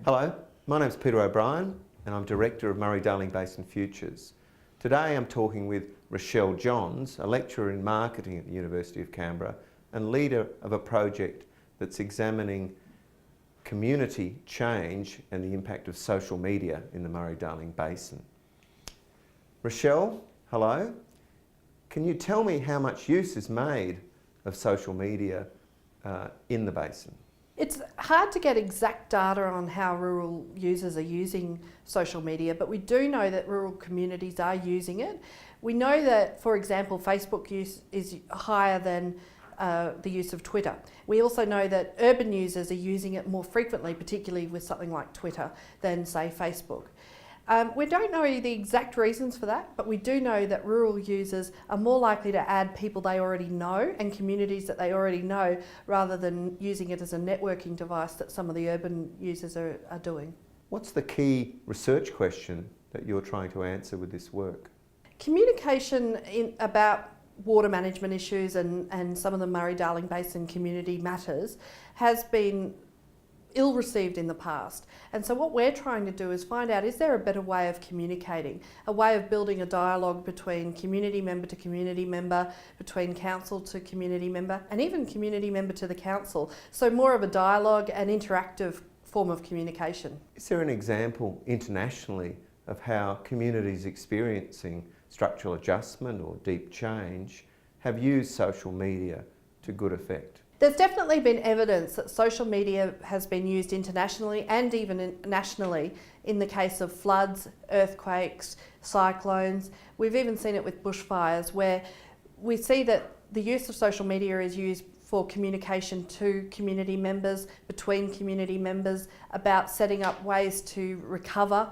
Hello, my name's Peter O'Brien and I'm Director of Murray-Darling Basin Futures. Today I'm talking with Raechel Johns, a lecturer in marketing at the University of Canberra and leader of a project that's examining community change and the impact of social media in the Murray-Darling Basin. Raechel, hello. Can you tell me how much use is made of social media in the basin? It's hard to get exact data on how rural users are using social media, but we do know that rural communities are using it. We know that, for example, Facebook use is higher than the use of Twitter. We also know that urban users are using it more frequently, particularly with something like Twitter, than, say, Facebook. We don't know the exact reasons for that, but we do know that rural users are more likely to add people they already know and communities that they already know, rather than using it as a networking device that some of the urban users are doing. What's the key research question that you're trying to answer with this work? Communication about water management issues and some of the Murray-Darling Basin community matters has been ill-received in the past. And so what we're trying to do is find out, is there a better way of communicating? A way of building a dialogue between community member to community member, between council to community member, and even community member to the council. So more of a dialogue and interactive form of communication. Is there an example internationally of how communities experiencing structural adjustment or deep change have used social media to good effect? There's definitely been evidence that social media has been used internationally and even nationally in the case of floods, earthquakes, cyclones. We've even seen it with bushfires, where we see that the use of social media is used for communication to community members, between community members, about setting up ways to recover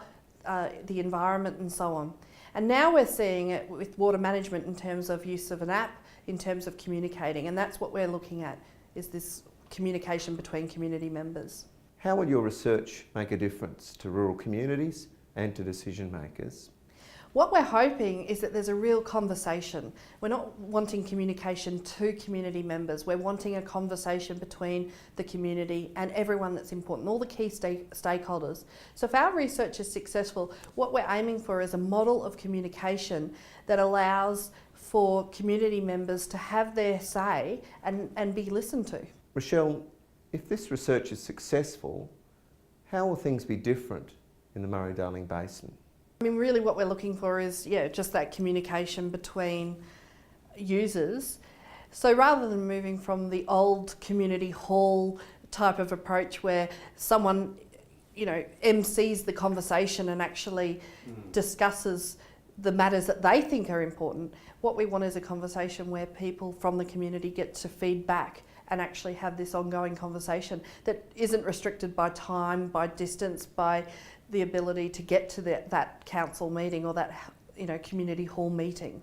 the environment and so on. And now we're seeing it with water management in terms of use of an app, in terms of communicating, and that's what we're looking at, is this communication between community members. How will your research make a difference to rural communities and to decision makers? What we're hoping is that there's a real conversation. We're not wanting communication to community members, we're wanting a conversation between the community and everyone that's important, all the key stakeholders. So if our research is successful, what we're aiming for is a model of communication that allows for community members to have their say and be listened to. Raechel, if this research is successful, how will things be different in the Murray-Darling Basin? I mean, really what we're looking for is, just that communication between users. So rather than moving from the old community hall type of approach where someone, MCs the conversation and actually discusses the matters that they think are important, what we want is a conversation where people from the community get to feed back and actually have this ongoing conversation that isn't restricted by time, by distance, by the ability to get to that council meeting or that community hall meeting.